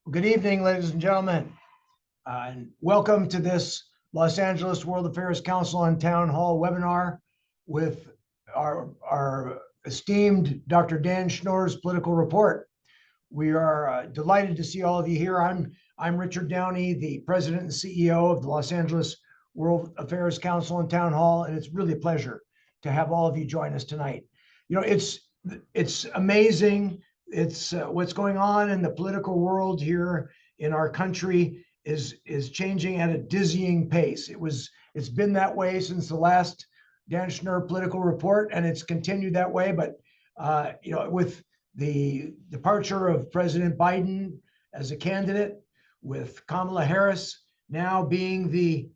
Good evening, ladies and gentlemen, and welcome to this Los Angeles World Affairs Council on Town Hall webinar with our esteemed Dr. Dan Schnur's Political Report. We are delighted to see all of you here. I'm Richard Downey, the President and CEO of the Los Angeles World Affairs Council on Town Hall, and it's really a pleasure to have all of you join us tonight. You know, it's amazing. It's what's going on in the political world here in our country is changing at a dizzying pace. It's been that way since the last Dan Schnur Political Report, and it's continued that way. But with the departure of President Biden as a candidate, with Kamala Harris now being the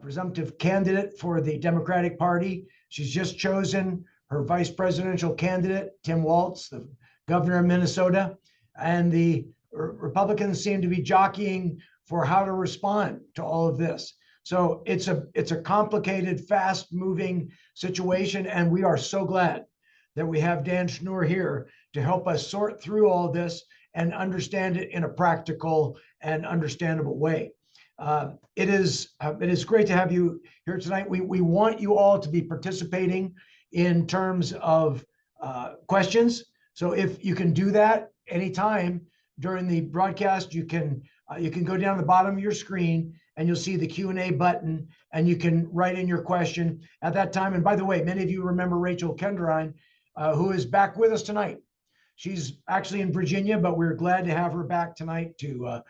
presumptive candidate for the Democratic Party, she's just chosen her vice presidential candidate, Tim Walz, the governor of Minnesota, and the Republicans seem to be jockeying for how to respond to all of this. So it's a complicated, fast-moving situation, and we are so glad that we have Dan Schnur here to help us sort through all this and understand it in a practical and understandable way. It is great to have you here tonight. We want you all to be participating in terms of questions. So if you can do that anytime during the broadcast, you can go down the bottom of your screen and you'll see the Q&A button, and you can write in your question at that time. And by the way, many of you remember Rachel Kendrine, who is back with us tonight. She's actually in Virginia, but we're glad to have her back tonight to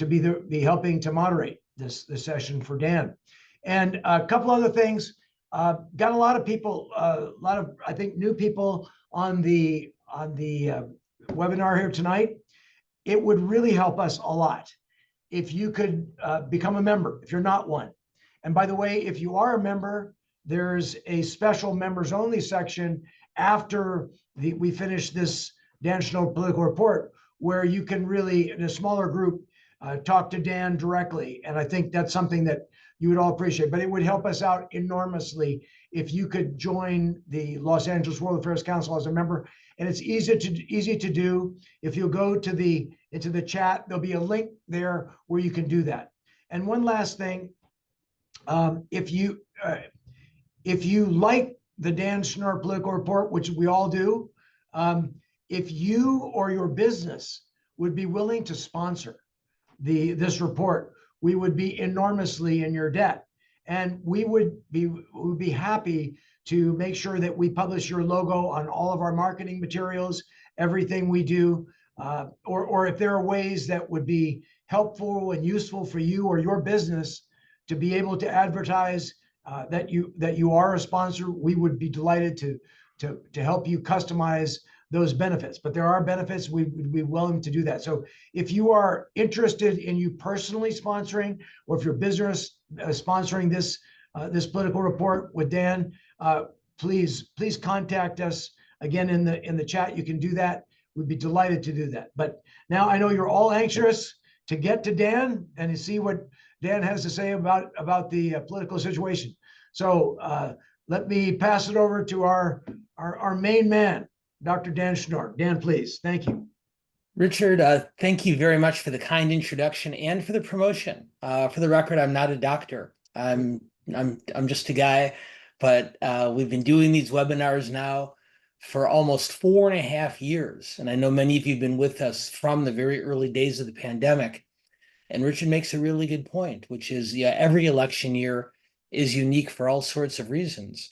be helping to moderate this session for Dan. And a couple other things. Got a lot of people, I think new people on the webinar here tonight. It would really help us a lot if you could become a member, if you're not one. And by the way, if you are a member, there's a special members only section after we finish this Dan Schnur Political Report, where you can really, in a smaller group, talk to Dan directly. And I think that's something that you would all appreciate. But it would help us out enormously if you could join the Los Angeles World Affairs Council as a member. And it's easy to do. If you go into the chat, there'll be a link there where you can do that. And one last thing, if you like the Dan Schnur Political Report, which we all do, if you or your business would be willing to sponsor this report, we would be enormously in your debt. And we would be happy to make sure that we publish your logo on all of our marketing materials, everything we do, or if there are ways that would be helpful and useful for you or your business to be able to advertise that you are a sponsor, we would be delighted to help you customize those benefits. But there are benefits, we'd be willing to do that. So if you are interested in you personally sponsoring, or if your business sponsoring this political report with Dan, please contact us. Again, in the chat, you can do that. We'd be delighted to do that. But now I know you're all anxious to get to Dan and to see what Dan has to say about the political situation. So let me pass it over to our main man, Dr. Dan Schnur. Dan, please. Thank you. Richard, thank you very much for the kind introduction and for the promotion. For the record, I'm not a doctor. I'm just a guy, but we've been doing these webinars now for almost 4.5 years. And I know many of you have been with us from the very early days of the pandemic. And Richard makes a really good point, which is, yeah, every election year is unique for all sorts of reasons.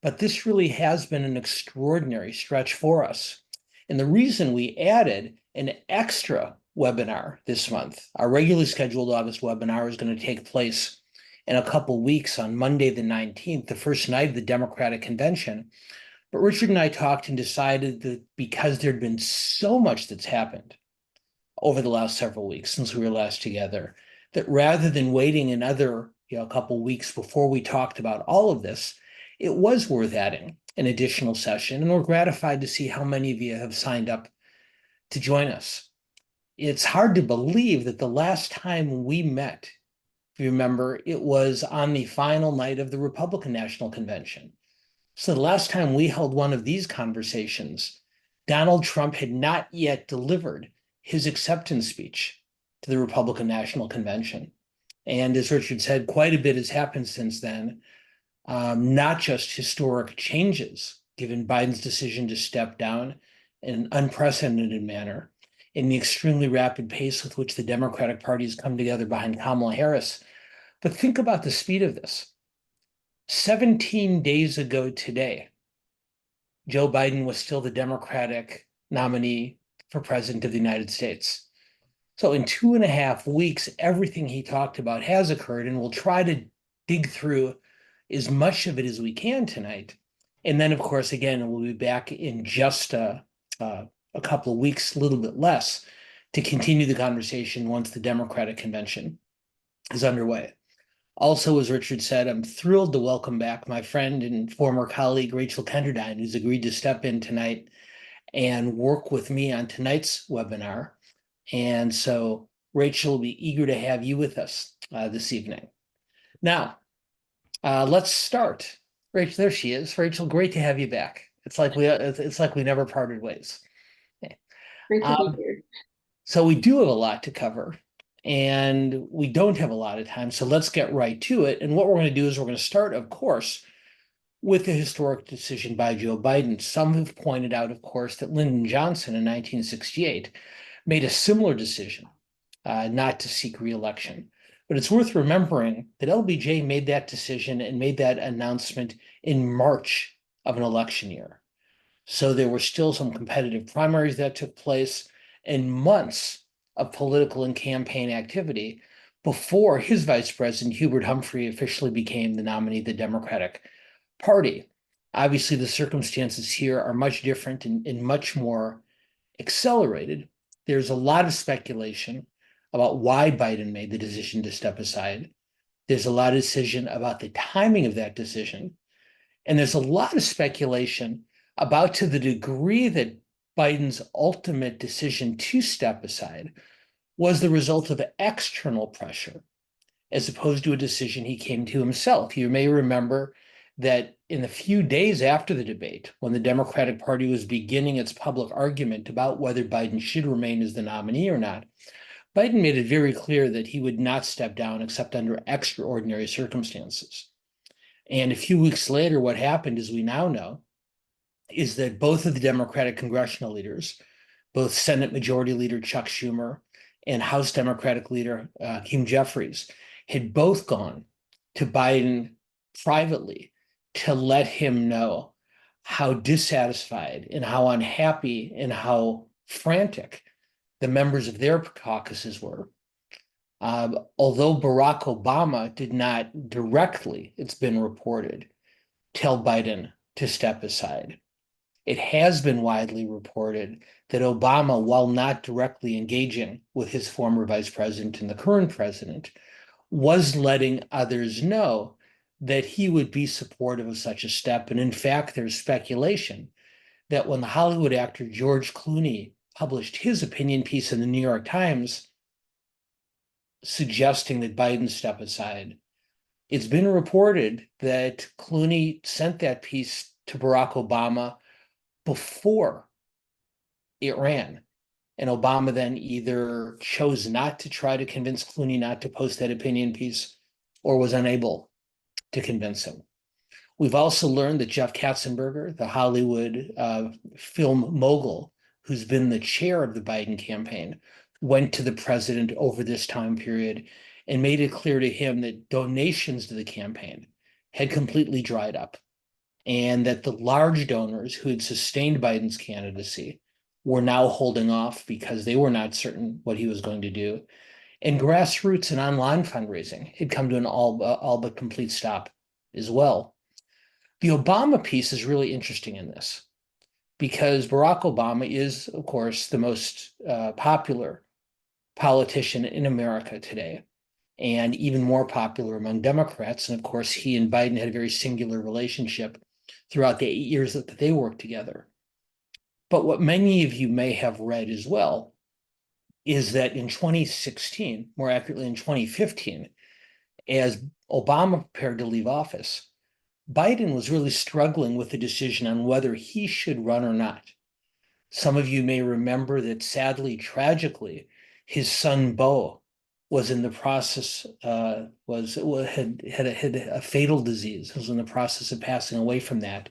But this really has been an extraordinary stretch for us. And the reason we added an extra webinar this month, our regularly scheduled August webinar is going to take place in a couple weeks on Monday the 19th, the first night of the Democratic Convention. But Richard and I talked and decided that because there'd been so much that's happened over the last several weeks since we were last together, that rather than waiting another couple weeks before we talked about all of this, it was worth adding an additional session. And we're gratified to see how many of you have signed up to join us. It's hard to believe that the last time we met, if you remember, it was on the final night of the Republican National Convention. So the last time we held one of these conversations, Donald Trump had not yet delivered his acceptance speech to the Republican National Convention. And as Richard said, quite a bit has happened since then, not just historic changes, given Biden's decision to step down in an unprecedented manner, in the extremely rapid pace with which the Democratic Party has come together behind Kamala Harris. But think about the speed of this. 17 days ago today, Joe Biden was still the Democratic nominee for president of the United States. So in 2.5 weeks, everything he talked about has occurred, and we'll try to dig through as much of it as we can tonight. And then, of course, again, we'll be back in just a couple of weeks, a little bit less, to continue the conversation once the Democratic convention is underway. Also, as Richard said, I'm thrilled to welcome back my friend and former colleague, Rachel Kenderdine, who's agreed to step in tonight and work with me on tonight's webinar. And so Rachel will be eager to have you with us this evening. Now, let's start. Rachel, there she is. Rachel, great to have you back. It's like we never parted ways. Great to be here. So we do have a lot to cover, and we don't have a lot of time. So let's get right to it. And what we're going to do is we're going to start, of course, with the historic decision by Joe Biden. Some have pointed out, of course, that Lyndon Johnson in 1968 made a similar decision not to seek re-election. But it's worth remembering that LBJ made that decision and made that announcement in March of an election year. So there were still some competitive primaries that took place and months of political and campaign activity before his vice president, Hubert Humphrey, officially became the nominee of the Democratic Party. Obviously, the circumstances here are much different and much more accelerated. There's a lot of speculation about why Biden made the decision to step aside. There's a lot of decision about the timing of that decision. And there's a lot of speculation about to the degree that Biden's ultimate decision to step aside was the result of external pressure, as opposed to a decision he came to himself. You may remember that in the few days after the debate, when the Democratic Party was beginning its public argument about whether Biden should remain as the nominee or not, Biden made it very clear that he would not step down except under extraordinary circumstances. And a few weeks later, what happened, as we now know, is that both of the Democratic congressional leaders, both Senate Majority Leader Chuck Schumer and House Democratic Leader Hakeem Jeffries, had both gone to Biden privately to let him know how dissatisfied and how unhappy and how frantic the members of their caucuses were. Although Barack Obama did not directly, it's been reported, tell Biden to step aside, it has been widely reported that Obama, while not directly engaging with his former vice president and the current president, was letting others know that he would be supportive of such a step. And in fact, there's speculation that when the Hollywood actor George Clooney published his opinion piece in the New York Times suggesting that Biden step aside, it's been reported that Clooney sent that piece to Barack Obama before it ran. And Obama then either chose not to try to convince Clooney not to post that opinion piece or was unable to convince him. We've also learned that Jeff Katzenberger, the Hollywood film mogul, who's been the chair of the Biden campaign, went to the president over this time period and made it clear to him that donations to the campaign had completely dried up, and that the large donors who had sustained Biden's candidacy were now holding off because they were not certain what he was going to do. And grassroots and online fundraising had come to an all but complete stop as well. The Obama piece is really interesting in this, because Barack Obama is, of course, the most popular politician in America today, and even more popular among Democrats. And of course, he and Biden had a very singular relationship throughout the 8 years that they worked together. But what many of you may have read as well is that in 2016, more accurately in 2015, as Obama prepared to leave office, Biden was really struggling with the decision on whether he should run or not. Some of you may remember that, sadly, tragically, his son Beau was in the process, had a fatal disease, was in the process of passing away from that.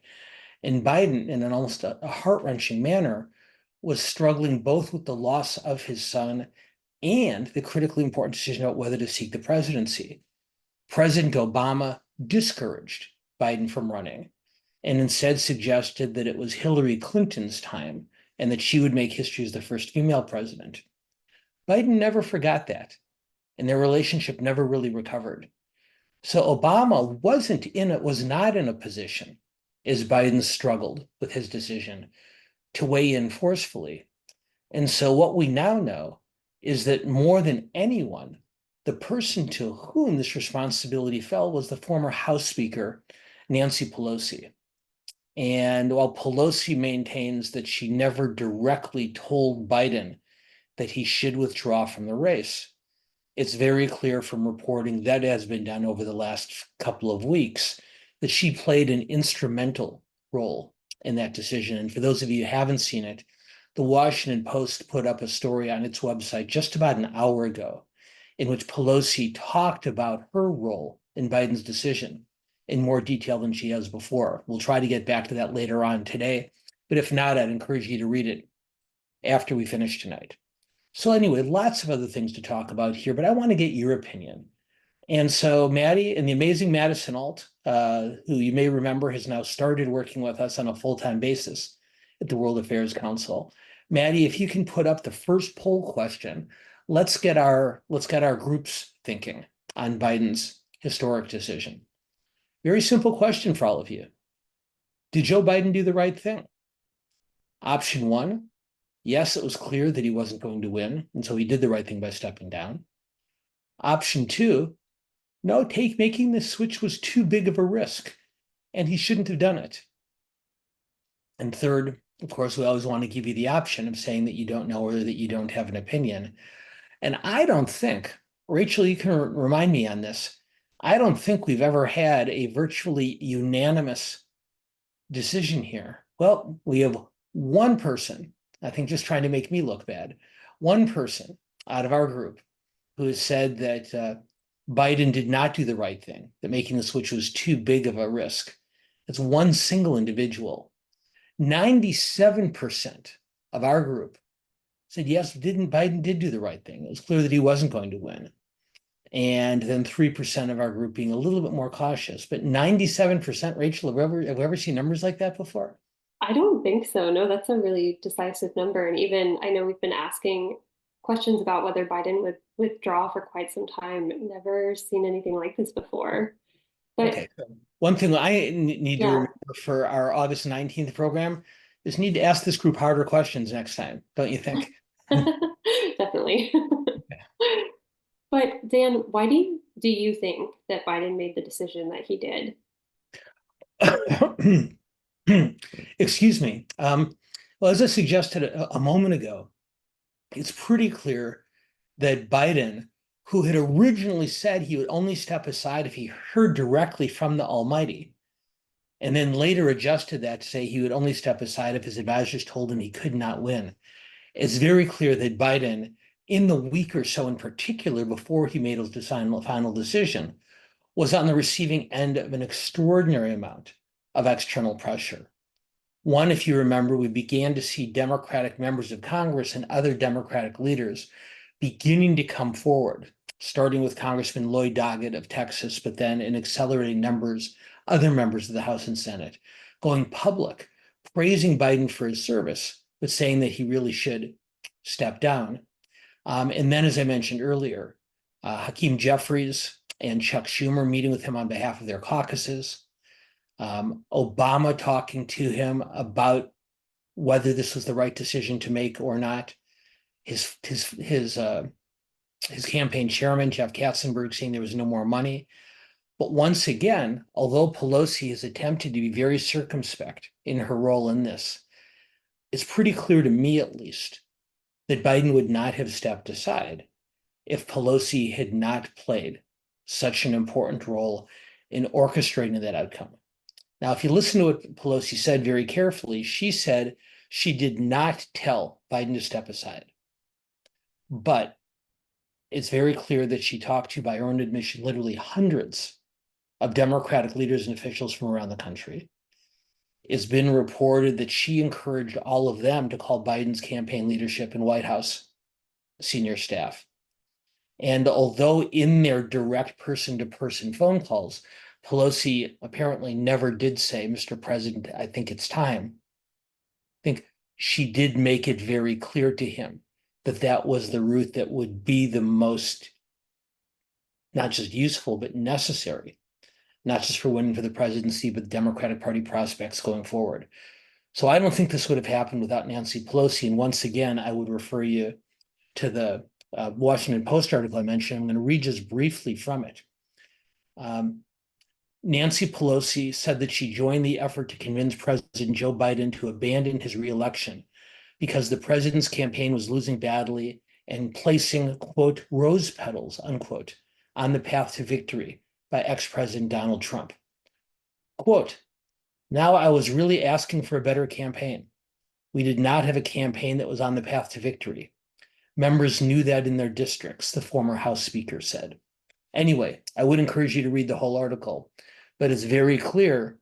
And Biden, in an almost a heart-wrenching manner, was struggling both with the loss of his son and the critically important decision about whether to seek the presidency. President Obama discouraged Biden from running and instead suggested that it was Hillary Clinton's time and that she would make history as the first female president. Biden never forgot that, and their relationship never really recovered. So Obama was not in a position, as Biden struggled with his decision, to weigh in forcefully. And so what we now know is that more than anyone, the person to whom this responsibility fell was the former House Speaker, Nancy Pelosi. And while Pelosi maintains that she never directly told Biden that he should withdraw from the race, it's very clear from reporting that has been done over the last couple of weeks that she played an instrumental role in that decision. And for those of you who haven't seen it, the Washington Post put up a story on its website just about an hour ago in which Pelosi talked about her role in Biden's decision in more detail than she has before. We'll try to get back to that later on today, but if not, I'd encourage you to read it after we finish tonight. So anyway, lots of other things to talk about here, but I want to get your opinion. And so Maddie and the amazing Madison Alt, who you may remember has now started working with us on a full-time basis at the World Affairs Council. Maddie, if you can put up the first poll question, let's get our groups thinking on Biden's historic decision. Very simple question for all of you. Did Joe Biden do the right thing? Option one, yes, it was clear that he wasn't going to win, and so he did the right thing by stepping down. Option two, no, making this switch was too big of a risk, and he shouldn't have done it. And third, of course, we always want to give you the option of saying that you don't know or that you don't have an opinion. And I don't think, Rachel, you can remind me on this, I don't think we've ever had a virtually unanimous decision here. Well, we have one person, I think just trying to make me look bad, one person out of our group who has said that Biden did not do the right thing, that making the switch was too big of a risk. It's one single individual. 97% of our group said, yes, Biden did do the right thing. It was clear that he wasn't going to win. And then 3% of our group being a little bit more cautious. But 97%, Rachel, have we ever seen numbers like that before? I don't think so. No, that's a really decisive number. And even I know we've been asking questions about whether Biden would withdraw for quite some time. Never seen anything like this before. But okay. So one thing I need to remember for our August 19th program is need to ask this group harder questions next time, don't you think? Definitely. Okay. But Dan, why do you think that Biden made the decision that he did? Excuse me. Well, as I suggested a moment ago, it's pretty clear that Biden, who had originally said he would only step aside if he heard directly from the Almighty, and then later adjusted that to say he would only step aside if his advisors told him he could not win. It's very clear that Biden, in the week or so in particular before he made his final decision, was on the receiving end of an extraordinary amount of external pressure. One, if you remember, we began to see Democratic members of Congress and other Democratic leaders beginning to come forward, starting with Congressman Lloyd Doggett of Texas, but then in accelerating numbers, other members of the House and Senate, going public, praising Biden for his service, but saying that he really should step down. And then, as I mentioned earlier, Hakeem Jeffries and Chuck Schumer meeting with him on behalf of their caucuses, Obama talking to him about whether this was the right decision to make or not, his campaign chairman, Jeff Katzenberg, saying there was no more money. But once again, although Pelosi has attempted to be very circumspect in her role in this, it's pretty clear to me, at least, that Biden would not have stepped aside if Pelosi had not played such an important role in orchestrating that outcome. Now, if you listen to what Pelosi said very carefully, she said she did not tell Biden to step aside. But it's very clear that she talked to, by her own admission, literally hundreds of Democratic leaders and officials from around the country. It's been reported that she encouraged all of them to call Biden's campaign leadership and White House senior staff. And although in their direct person-to-person phone calls, Pelosi apparently never did say, "Mr. President, I think it's time," I think she did make it very clear to him that that was the route that would be the most, not just useful, but necessary, not just for winning for the presidency, but the Democratic Party prospects going forward. So I don't think this would have happened without Nancy Pelosi. And once again, I would refer you to the Washington Post article I mentioned. I'm going to read just briefly from it. Nancy Pelosi said that she joined the effort to convince President Joe Biden to abandon his reelection because the president's campaign was losing badly and placing, quote, "rose petals," unquote, on the path to victory by ex-President Donald Trump. Quote, "Now I was really asking for a better campaign. We did not have a campaign that was on the path to victory. Members knew that in their districts," the former House Speaker said. Anyway, I would encourage you to read the whole article, but it's very clear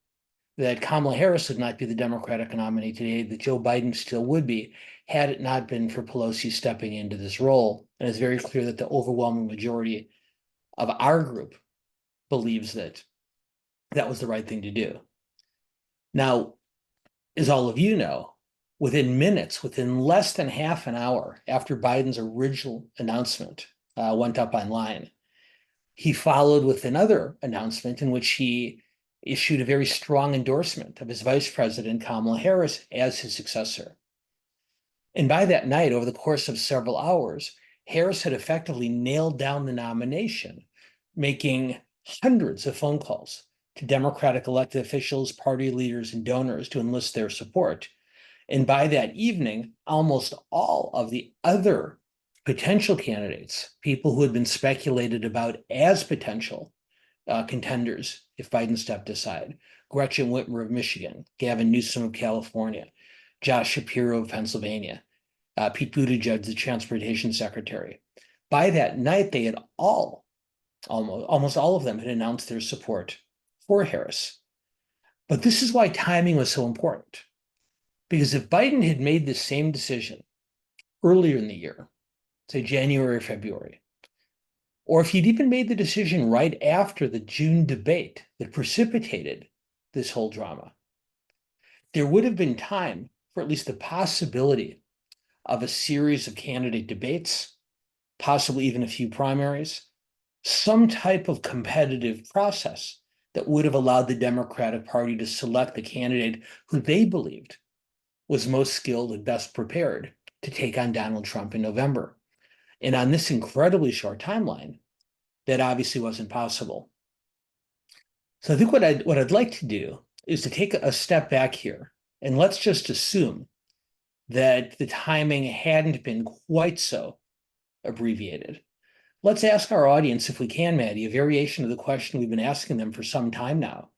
that Kamala Harris would not be the Democratic nominee today, that Joe Biden still would be, had it not been for Pelosi stepping into this role. And it's very clear that the overwhelming majority of our group believes that that was the right thing to do. Now, as all of you know, within minutes, within less than half an hour after Biden's original announcement went up online, he followed with another announcement in which he issued a very strong endorsement of his vice president, Kamala Harris, as his successor. And by that night, over the course of several hours, Harris had effectively nailed down the nomination, making hundreds of phone calls to Democratic elected officials, party leaders, and donors to enlist their support. And by that evening, almost all of the other potential candidates, people who had been speculated about as potential contenders if Biden stepped aside, Gretchen Whitmer of Michigan, Gavin Newsom of California, Josh Shapiro of Pennsylvania, Pete Buttigieg, the transportation secretary. By that night, they had almost all of them had announced their support for Harris. But this is why timing was so important. Because if Biden had made the same decision earlier in the year, say January or February, or if he'd even made the decision right after the June debate that precipitated this whole drama, there would have been time for at least the possibility of a series of candidate debates, possibly even a few primaries, some type of competitive process that would have allowed the Democratic Party to select the candidate who they believed was most skilled and best prepared to take on Donald Trump in November. And on this incredibly short timeline, that obviously wasn't possible. So I think what I'd like to do is to take a step back here, and let's just assume that the timing hadn't been quite so abbreviated. Let's ask our audience, if we can, Maddie, a variation of the question we've been asking them for some time now.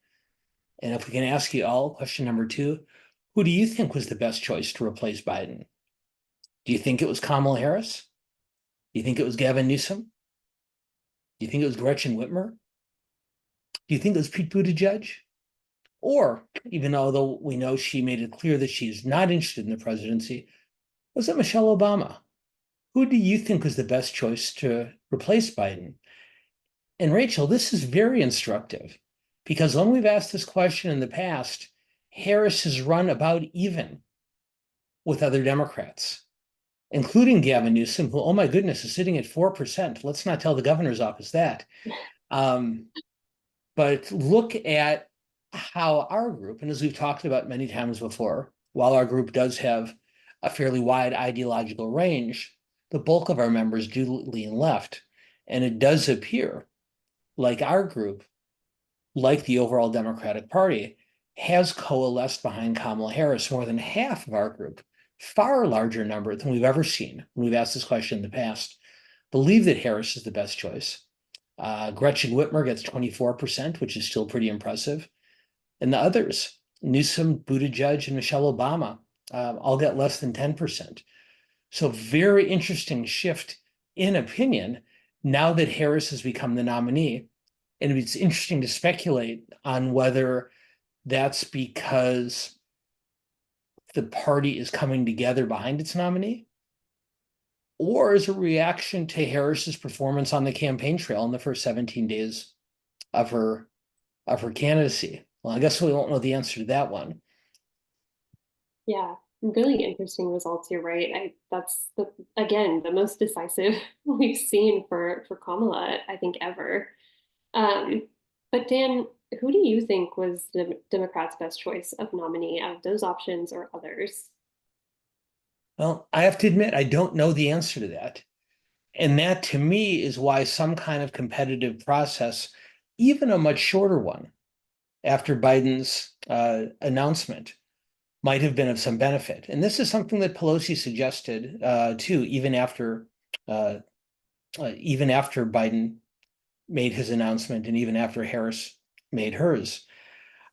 And if we can ask you all, question number 2, who do you think was the best choice to replace Biden? Do you think it was Kamala Harris? Do you think it was Gavin Newsom? Do you think it was Gretchen Whitmer? Do you think it was Pete Buttigieg? Or, even though we know she made it clear that she's not interested in the presidency, was it Michelle Obama? Who do you think was the best choice to replace Biden? And Rachel, this is very instructive, because when we've asked this question in the past, Harris has run about even with other Democrats, including Gavin Newsom, who, oh my goodness, is sitting at 4%. Let's not tell the governor's office that. But look at how our group, and as we've talked about many times before, while our group does have a fairly wide ideological range, the bulk of our members do lean left. And it does appear like our group, like the overall Democratic Party, has coalesced behind Kamala Harris. More than half of our group, far larger number than we've ever seen when we've asked this question in the past, believe that Harris is the best choice. Gretchen Whitmer gets 24%, which is still pretty impressive. And the others, Newsom, Buttigieg, and Michelle Obama, all get less than 10%. So very interesting shift in opinion. Now that Harris has become the nominee, and it's interesting to speculate on whether that's because the party is coming together behind its nominee, or is a reaction to Harris's performance on the campaign trail in the first 17 days of her candidacy. Well, I guess we won't know the answer to that one. Yeah, really interesting results. You're right. That's again the most decisive we've seen for Kamala, I think, ever. But Dan, who do you think was the Democrats' best choice of nominee out of those options or others? Well, I have to admit, I don't know the answer to that. And that to me is why some kind of competitive process, even a much shorter one after Biden's announcement, might have been of some benefit. And this is something that Pelosi suggested too, even after Biden made his announcement and even after Harris made hers.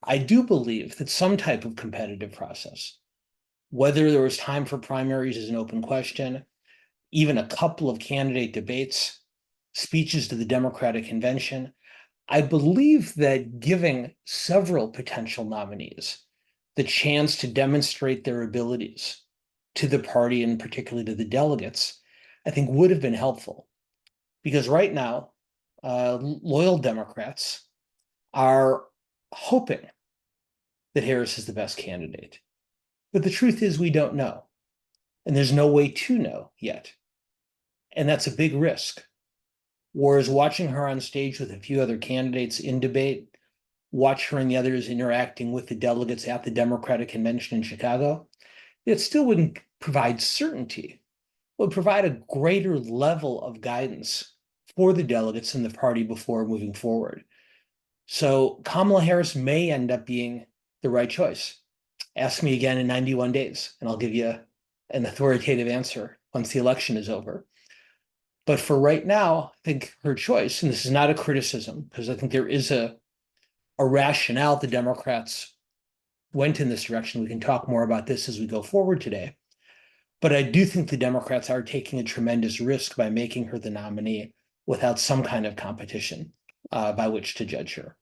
I do believe that some type of competitive process, whether there was time for primaries is an open question, even a couple of candidate debates, speeches to the Democratic convention, I believe that giving several potential nominees the chance to demonstrate their abilities to the party and particularly to the delegates, I think would have been helpful. Because right now, loyal Democrats are hoping that Harris is the best candidate. But the truth is we don't know. And there's no way to know yet. And that's a big risk. Whereas watching her on stage with a few other candidates in debate, watch her and the others interacting with the delegates at the Democratic Convention in Chicago, it still wouldn't provide certainty. It would provide a greater level of guidance for the delegates in the party before moving forward. So Kamala Harris may end up being the right choice. Ask me again in 91 days, and I'll give you an authoritative answer once the election is over. But for right now, I think her choice, and this is not a criticism, because I think there is a rationale the Democrats went in this direction. We can talk more about this as we go forward today. But I do think the Democrats are taking a tremendous risk by making her the nominee without some kind of competition by which to judge her.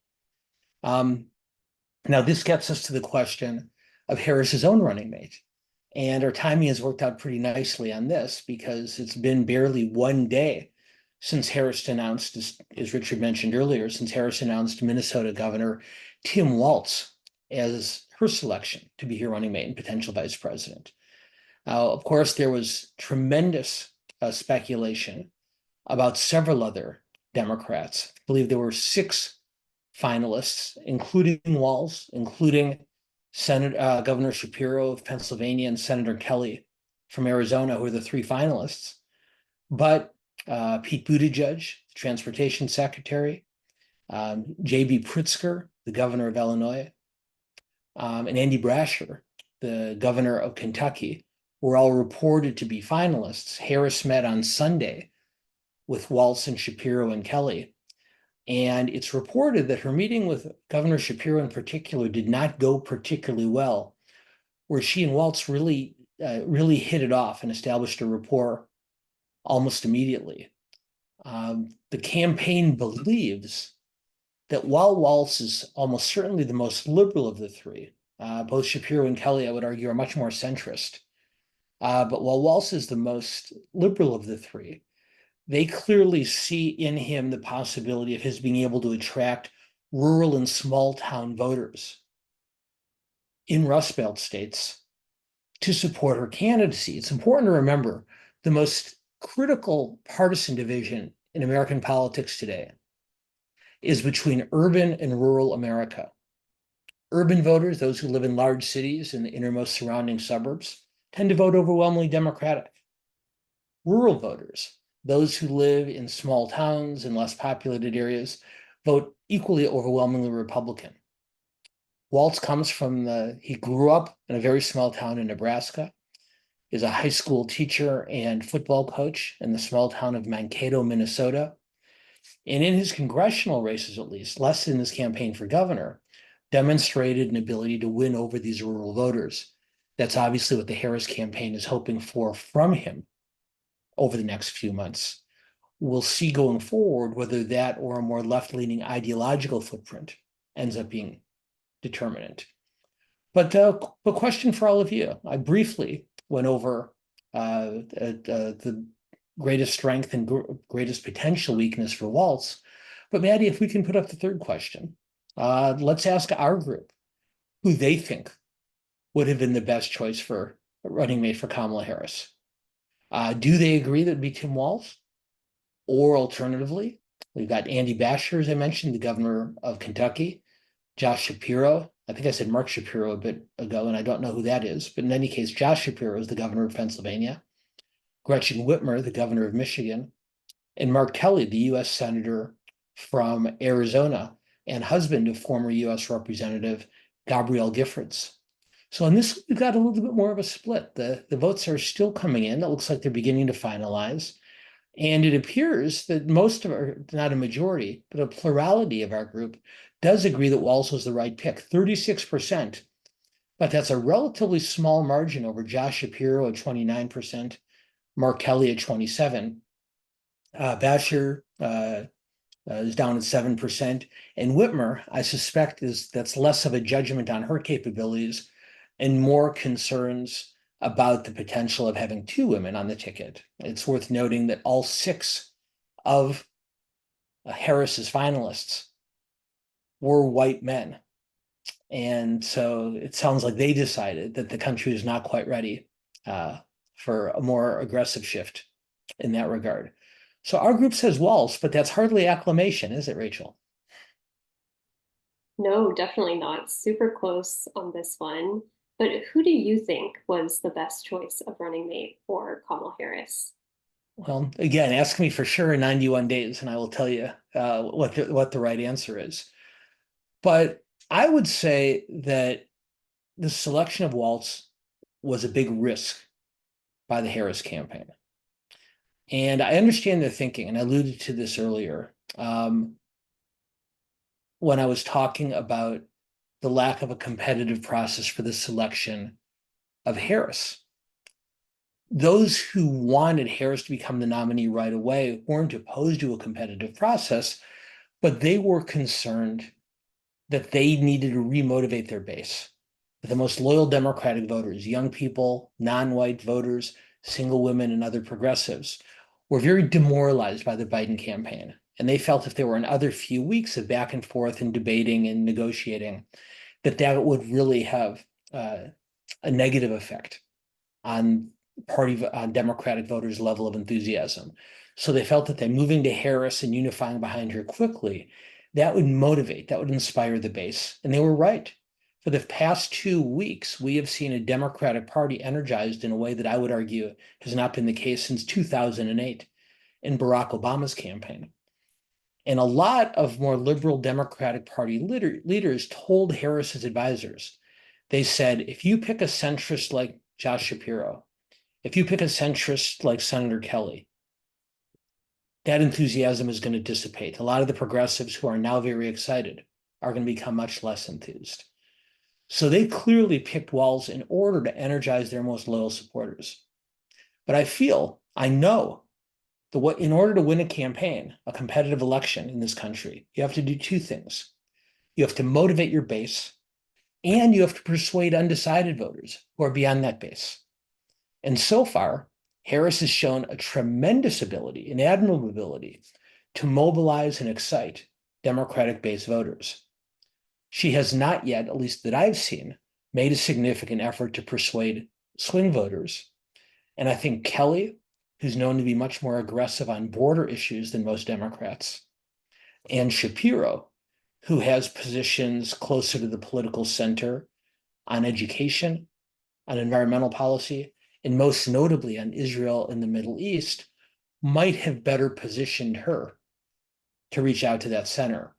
Now, this gets us to the question of Harris's own running mate. And our timing has worked out pretty nicely on this because it's been barely one day since Harris announced, as Richard mentioned earlier, since Harris announced Minnesota Governor Tim Walz as her selection to be her running mate and potential vice president. Of course, there was tremendous speculation about several other Democrats. I believe there were 6 finalists, including Walz, including Governor Shapiro of Pennsylvania and Senator Kelly from Arizona, who are the 3 finalists. But Pete Buttigieg, the transportation secretary, J.B. Pritzker, the governor of Illinois, and Andy Brasher, the governor of Kentucky, were all reported to be finalists. Harris met on Sunday with Walz and Shapiro and Kelly. And it's reported that her meeting with Governor Shapiro in particular did not go particularly well, where she and Walz really hit it off and established a rapport almost immediately. The campaign believes that while Walz is almost certainly the most liberal of the 3, both Shapiro and Kelly, I would argue, are much more centrist. But while Walz is the most liberal of the 3, they clearly see in him the possibility of his being able to attract rural and small town voters in Rust Belt states to support her candidacy. It's important to remember the most critical partisan division in American politics today is between urban and rural America. Urban voters, those who live in large cities and the innermost surrounding suburbs, tend to vote overwhelmingly Democratic. Rural voters, those who live in small towns and less populated areas, vote equally overwhelmingly Republican. Walz comes from he grew up in a very small town in Nebraska, is a high school teacher and football coach in the small town of Mankato, Minnesota. And in his congressional races, at least, less in his campaign for governor, demonstrated an ability to win over these rural voters. That's obviously what the Harris campaign is hoping for from him over the next few months. we'll see going forward whether that or a more left-leaning ideological footprint ends up being determinant. But a question for all of you. I briefly went over the greatest strength and greatest potential weakness for Walz. But Maddie, if we can put up the third question, let's ask our group who they think would have been the best choice for a running mate for Kamala Harris. Do they agree that it would be Tim Walz? Or alternatively, we've got Andy Beshear, as I mentioned, the governor of Kentucky, Josh Shapiro. I think I said Mark Shapiro a bit ago, and I don't know who that is. But in any case, Josh Shapiro is the governor of Pennsylvania, Gretchen Whitmer, the governor of Michigan, and Mark Kelly, the U.S. senator from Arizona and husband of former U.S. Representative Gabrielle Giffords. So on this, we've got a little bit more of a split. The votes are still coming in. It looks like they're beginning to finalize. And it appears that most of our, not a majority, but a plurality of our group does agree that Walz was the right pick, 36%. But that's a relatively small margin over Josh Shapiro at 29%, Mark Kelly at 27%. Beshear is down at 7%. And Whitmer, I suspect, that's less of a judgment on her capabilities and more concerns about the potential of having two women on the ticket. It's worth noting that all 6 of Harris's finalists were white men. And so it sounds like they decided that the country is not quite ready for a more aggressive shift in that regard. So our group says Walz, but that's hardly acclamation, is it, Rachel? No, definitely not. Super close on this one. But who do you think was the best choice of running mate for Kamala Harris? Well, again, ask me for sure in 91 days, and I will tell you what the right answer is. But I would say that the selection of Walz was a big risk by the Harris campaign. And I understand their thinking, and I alluded to this earlier when I was talking about the lack of a competitive process for the selection of Harris. Those who wanted Harris to become the nominee right away weren't opposed to a competitive process, but they were concerned that they needed to remotivate their base. The most loyal Democratic voters, young people, non-white voters, single women, and other progressives, were very demoralized by the Biden campaign. And they felt if there were another few weeks of back and forth and debating and negotiating, that would really have a negative effect on Democratic voters' level of enthusiasm. So they felt that by moving to Harris and unifying behind her quickly, that would motivate, that would inspire the base. And they were right. For the past 2 weeks, we have seen a Democratic Party energized in a way that I would argue has not been the case since 2008 in Barack Obama's campaign. And a lot of more liberal Democratic Party leaders told Harris's advisors, they said, if you pick a centrist like Josh Shapiro, if you pick a centrist like Senator Kelly, that enthusiasm is going to dissipate. A lot of the progressives who are now very excited are going to become much less enthused. So they clearly picked Walz in order to energize their most loyal supporters. But I know that in order to win a campaign, a competitive election in this country, you have to do 2 things. You have to motivate your base, and you have to persuade undecided voters who are beyond that base. And so far, Harris has shown a tremendous ability, an admirable ability, to mobilize and excite Democratic base voters. She has not yet, at least that I've seen, made a significant effort to persuade swing voters. And I think Kelly, who's known to be much more aggressive on border issues than most Democrats, and Shapiro, who has positions closer to the political center on education, on environmental policy, and most notably on Israel and the Middle East, might have better positioned her to reach out to that center.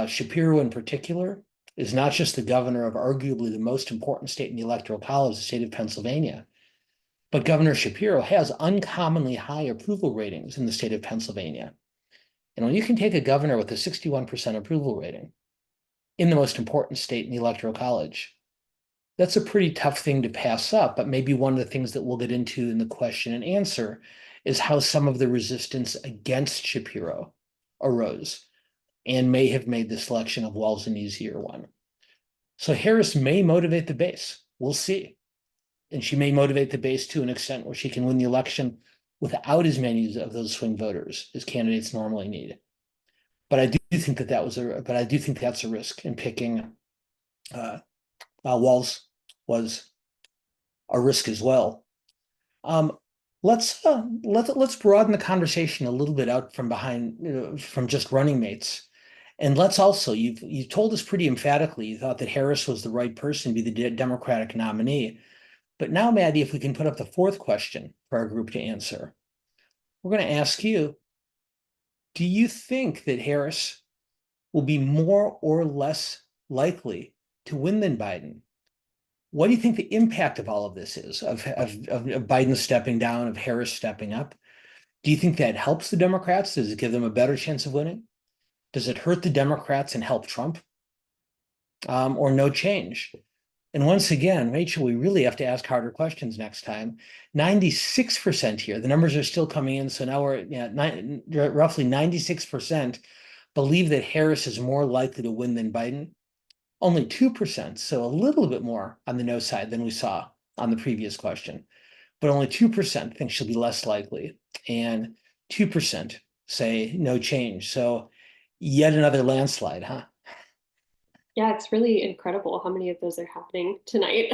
Shapiro in particular is not just the governor of arguably the most important state in the Electoral College, the state of Pennsylvania, but Governor Shapiro has uncommonly high approval ratings in the state of Pennsylvania. And when you can take a governor with a 61% approval rating in the most important state in the Electoral College, that's a pretty tough thing to pass up, but maybe one of the things that we'll get into in the question and answer is how some of the resistance against Shapiro arose and may have made the selection of Walz an easier one. So Harris may motivate the base. We'll see. And she may motivate the base to an extent where she can win the election without as many of those swing voters as candidates normally need. But I do think that's a risk in picking Walz was a risk as well. Let's broaden the conversation a little bit out from just running mates. And let's also, you've told us pretty emphatically you thought that Harris was the right person to be the Democratic nominee. But now, Maddie, if we can put up the fourth question for our group to answer, we're going to ask you, do you think that Harris will be more or less likely to win than Biden? What do you think the impact of all of this is, of Biden stepping down, of Harris stepping up? Do you think that helps the Democrats? Does it give them a better chance of winning? Does it hurt the Democrats and help Trump? Or no change? And once again, Rachel, we really have to ask harder questions next time. 96% here, the numbers are still coming in. So now we're at roughly 96% believe that Harris is more likely to win than Biden. Only 2%, so a little bit more on the no side than we saw on the previous question. But only 2% think she'll be less likely. And 2% say no change. So yet another landslide, huh? Yeah, it's really incredible how many of those are happening tonight.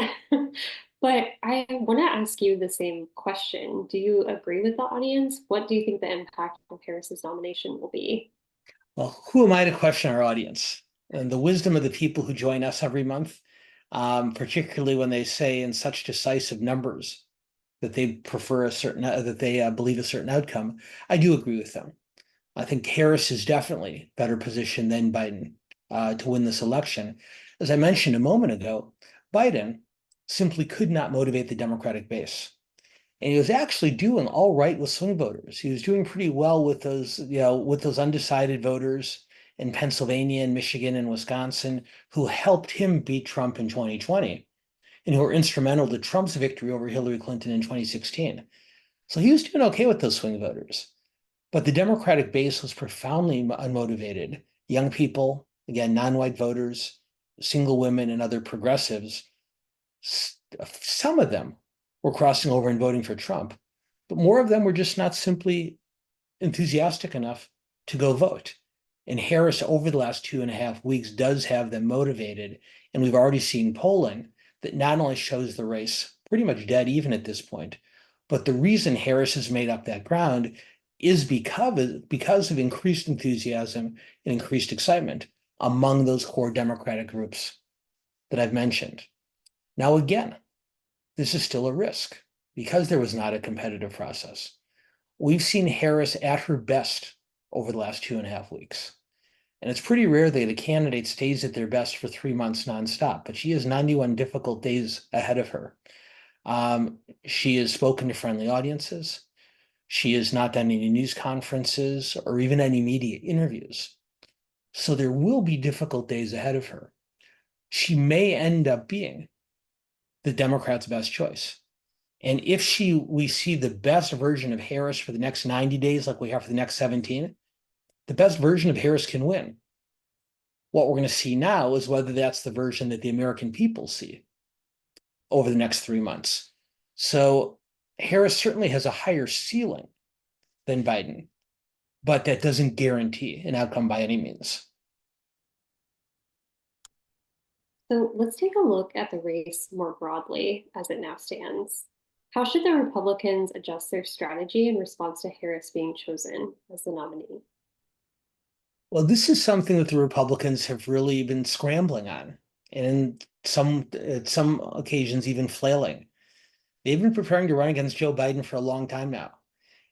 But I want to ask you the same question. Do you agree with the audience? What do you think the impact of Harris's nomination will be? Well, who am I to question our audience and the wisdom of the people who join us every month, particularly when they say in such decisive numbers that they prefer that they believe a certain outcome? I do agree with them. I think Harris is definitely better positioned than Biden to win this election. As I mentioned a moment ago, Biden simply could not motivate the Democratic base. And he was actually doing all right with swing voters. He was doing pretty well with those undecided voters in Pennsylvania and Michigan and Wisconsin who helped him beat Trump in 2020 and who were instrumental to Trump's victory over Hillary Clinton in 2016. So he was doing okay with those swing voters. But the Democratic base was profoundly unmotivated. Young people, again, non-white voters, single women, and other progressives, some of them were crossing over and voting for Trump, but more of them were just not simply enthusiastic enough to go vote. And Harris, over the last 2.5 weeks, does have them motivated. And we've already seen polling that not only shows the race pretty much dead even at this point, but the reason Harris has made up that ground is because of increased enthusiasm and increased excitement among those core Democratic groups that I've mentioned. Now, again, this is still a risk because there was not a competitive process. We've seen Harris at her best over the last 2.5 weeks. And it's pretty rare that a candidate stays at their best for 3 months nonstop, but she has 91 difficult days ahead of her. She has spoken to friendly audiences. She has not done any news conferences or even any media interviews. So there will be difficult days ahead of her. She may end up being the Democrats' best choice. And if we see the best version of Harris for the next 90 days, like we have for the next 17, the best version of Harris can win. What we're going to see now is whether that's the version that the American people see over the next 3 months. So Harris certainly has a higher ceiling than Biden, but that doesn't guarantee an outcome by any means. So let's take a look at the race more broadly as it now stands. How should the Republicans adjust their strategy in response to Harris being chosen as the nominee? Well, this is something that the Republicans have really been scrambling on, and at some occasions even flailing. They've been preparing to run against Joe Biden for a long time now.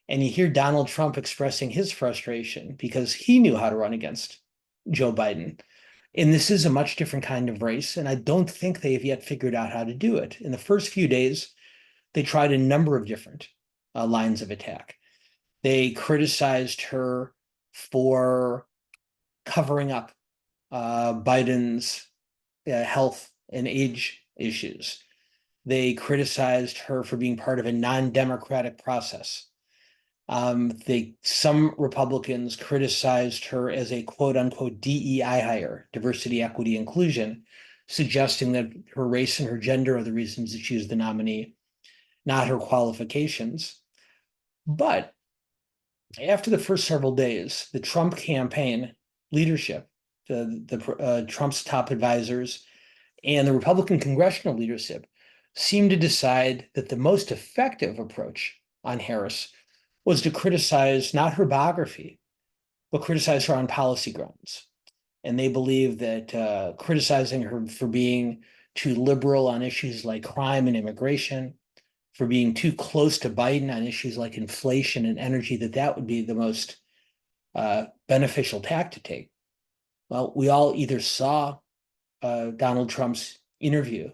And you hear Donald Trump expressing his frustration because he knew how to run against Joe Biden. And this is a much different kind of race, and I don't think they have yet figured out how to do it. In the first few days, they tried a number of different lines of attack. They criticized her for covering up Biden's health and age issues. They criticized her for being part of a non-democratic process. Some Republicans criticized her as a quote unquote DEI hire, diversity, equity, inclusion, suggesting that her race and her gender are the reasons that she was the nominee, not her qualifications. But after the first several days, the Trump campaign leadership, Trump's top advisors, and the Republican congressional leadership seemed to decide that the most effective approach on Harris was to criticize not her biography, but criticize her on policy grounds. And they believe that criticizing her for being too liberal on issues like crime and immigration, for being too close to Biden on issues like inflation and energy, that would be the most beneficial tack to take. Well, we all either saw Donald Trump's interview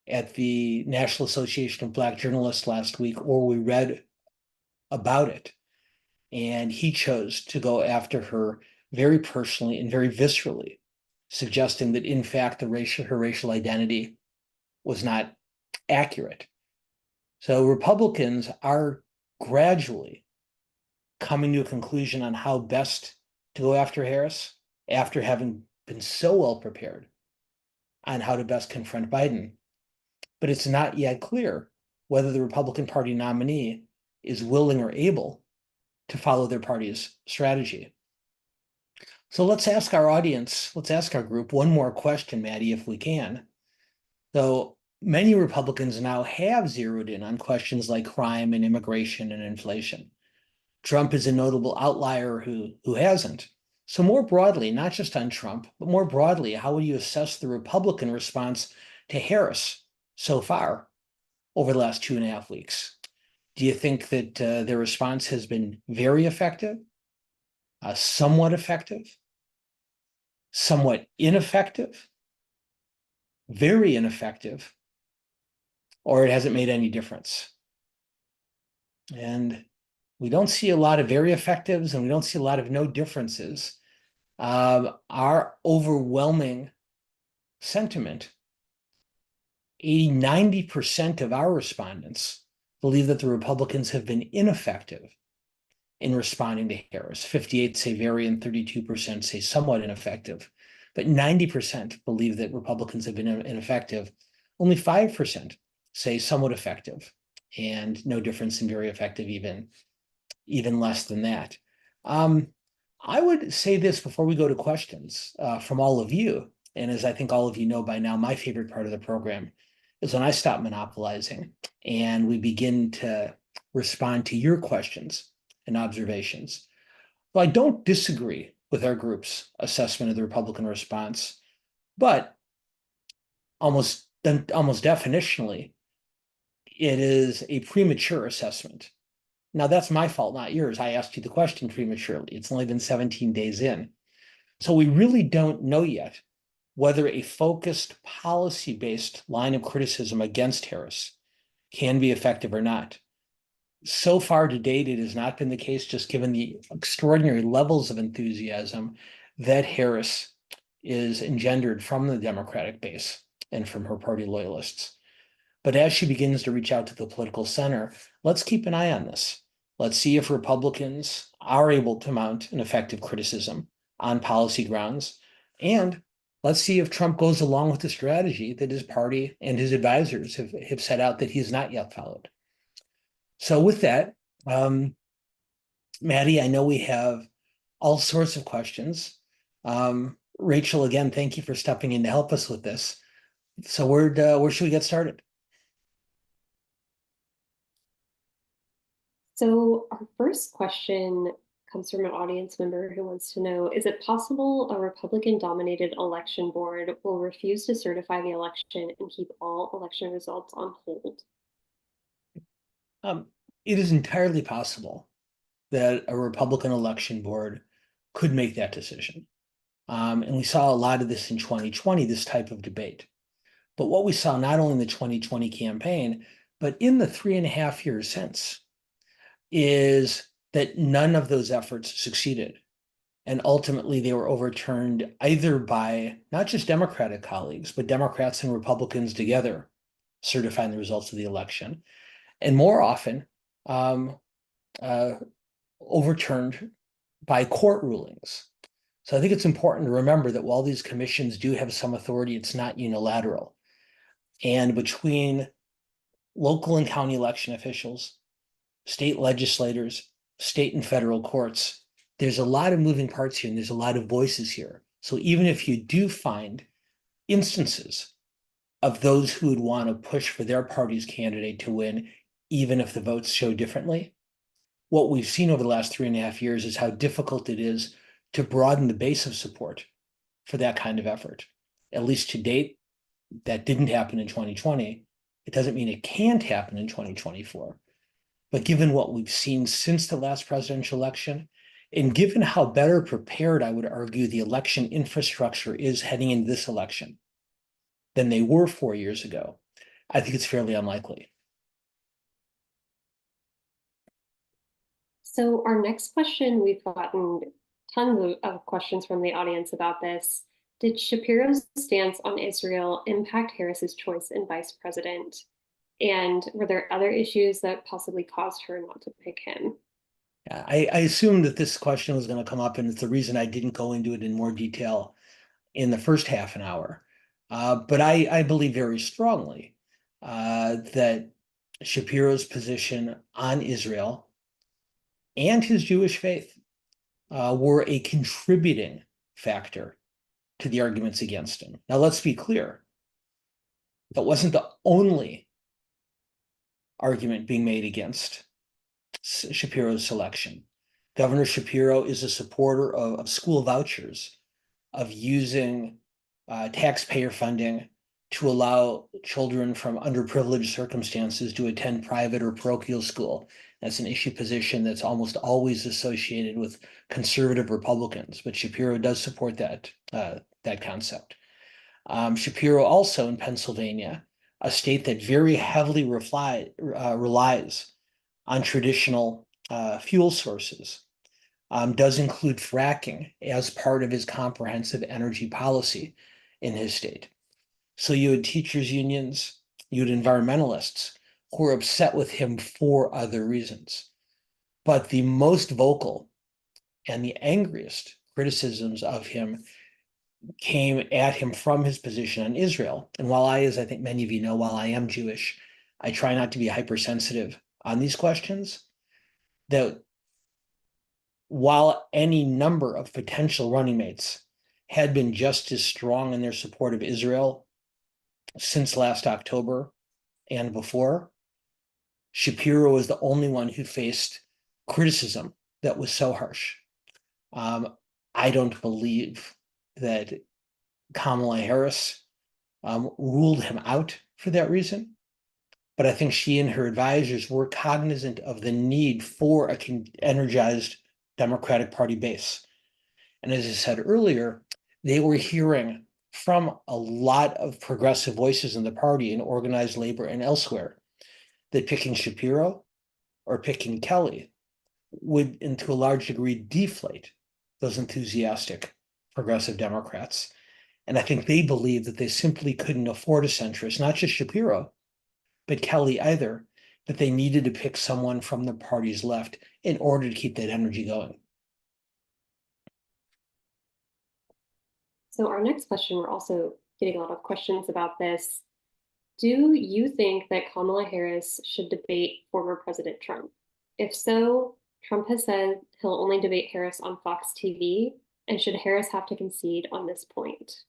at the National Association of Black Journalists last week, or we read about it. And he chose to go after her very personally and very viscerally, suggesting that, in fact, her racial identity was not accurate. So Republicans are gradually coming to a conclusion on how best to go after Harris after having been so well prepared on how to best confront Biden. But it's not yet clear whether the Republican Party nominee is willing or able to follow their party's strategy. So let's ask our audience, let's ask our group one more question, Maddie, if we can. So many Republicans now have zeroed in on questions like crime and immigration and inflation. Trump is a notable outlier who hasn't. So more broadly, not just on Trump, but more broadly, how would you assess the Republican response to Harris so far over the last 2.5 weeks? Do you think that their response has been very effective, somewhat effective, somewhat ineffective, very ineffective, or it hasn't made any difference? And we don't see a lot of very effectives, and we don't see a lot of no differences. Our overwhelming sentiment, 90% of our respondents believe that the Republicans have been ineffective in responding to Harris. 58% say very, and 32% say somewhat ineffective. But 90% believe that Republicans have been ineffective. Only 5% say somewhat effective, and no difference in very effective, even less than that. I would say this before we go to questions from all of you. And as I think all of you know by now, my favorite part of the program is when I stop monopolizing and we begin to respond to your questions and observations. Well, I don't disagree with our group's assessment of the Republican response, but almost definitionally, it is a premature assessment. Now, that's my fault, not yours. I asked you the question prematurely. It's only been 17 days in. So we really don't know yet whether a focused policy-based line of criticism against Harris can be effective or not. So far to date, it has not been the case, just given the extraordinary levels of enthusiasm that Harris is engendered from the Democratic base and from her party loyalists. But as she begins to reach out to the political center, let's keep an eye on this. Let's see if Republicans are able to mount an effective criticism on policy grounds. And let's see if Trump goes along with the strategy that his party and his advisors have set out that he has not yet followed. So with that, Maddie, I know we have all sorts of questions. Rachel, again, thank you for stepping in to help us with this. So where should we get started? So our first question comes from an audience member who wants to know, is it possible a Republican-dominated election board will refuse to certify the election and keep all election results on hold? It is entirely possible that a Republican election board could make that decision. And we saw a lot of this in 2020, this type of debate. But what we saw not only in the 2020 campaign, but in the 3.5 years since, is that none of those efforts succeeded. And ultimately, they were overturned either by not just Democratic colleagues, but Democrats and Republicans together certifying the results of the election. And more often, overturned by court rulings. So I think it's important to remember that while these commissions do have some authority, it's not unilateral. And between local and county election officials, state legislators, state and federal courts, there's a lot of moving parts here and there's a lot of voices here. So even if you do find instances of those who would want to push for their party's candidate to win, even if the votes show differently, what we've seen over the last 3.5 years is how difficult it is to broaden the base of support for that kind of effort. At least to date, that didn't happen in 2020. It doesn't mean it can't happen in 2024. But given what we've seen since the last presidential election, and given how better prepared, I would argue, the election infrastructure is heading into this election than they were 4 years ago, I think it's fairly unlikely. So our next question, we've gotten tons of questions from the audience about this. Did Shapiro's stance on Israel impact Harris's choice in vice president? And were there other issues that possibly caused her not to pick him? I assumed that this question was going to come up, and it's the reason I didn't go into it in more detail in the first half an hour. But I believe very strongly that Shapiro's position on Israel and his Jewish faith were a contributing factor to the arguments against him. Now, let's be clear. That wasn't the only argument being made against Shapiro's selection. Governor Shapiro is a supporter of school vouchers, of using taxpayer funding to allow children from underprivileged circumstances to attend private or parochial school. That's an issue position that's almost always associated with conservative Republicans, but Shapiro does support that concept. Shapiro also in Pennsylvania, a state that very heavily relies on traditional fuel sources, does include fracking as part of his comprehensive energy policy in his state. So you had teachers' unions, you had environmentalists who were upset with him for other reasons. But the most vocal and the angriest criticisms of him came at him from his position on Israel. And while as I think many of you know, while I am Jewish, I try not to be hypersensitive on these questions, that while any number of potential running mates had been just as strong in their support of Israel since last October and before, Shapiro was the only one who faced criticism that was so harsh. I don't believe that Kamala Harris ruled him out for that reason, but I think she and her advisors were cognizant of the need for an energized Democratic Party base. And as I said earlier, they were hearing from a lot of progressive voices in the party in organized labor and elsewhere that picking Shapiro or picking Kelly would, and to a large degree, deflate those enthusiastic progressive Democrats. And I think they believed that they simply couldn't afford a centrist, not just Shapiro, but Kelly either, that they needed to pick someone from the party's left in order to keep that energy going. So our next question, we're also getting a lot of questions about this. Do you think that Kamala Harris should debate former President Trump? If so, Trump has said he'll only debate Harris on Fox TV, and should Harris have to concede on this point?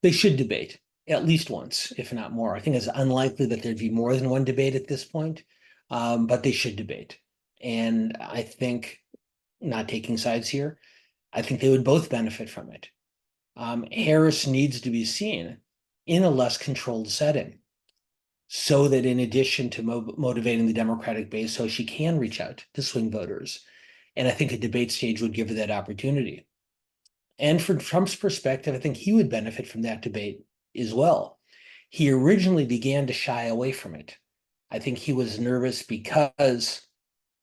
They should debate at least once, if not more. I think it's unlikely that there'd be more than one debate at this point, but they should debate. And I think, not taking sides here, I think they would both benefit from it. Harris needs to be seen in a less controlled setting so that in addition to motivating the Democratic base, so she can reach out to swing voters. And I think a debate stage would give her that opportunity. And from Trump's perspective, I think he would benefit from that debate as well. He originally began to shy away from it. I think he was nervous because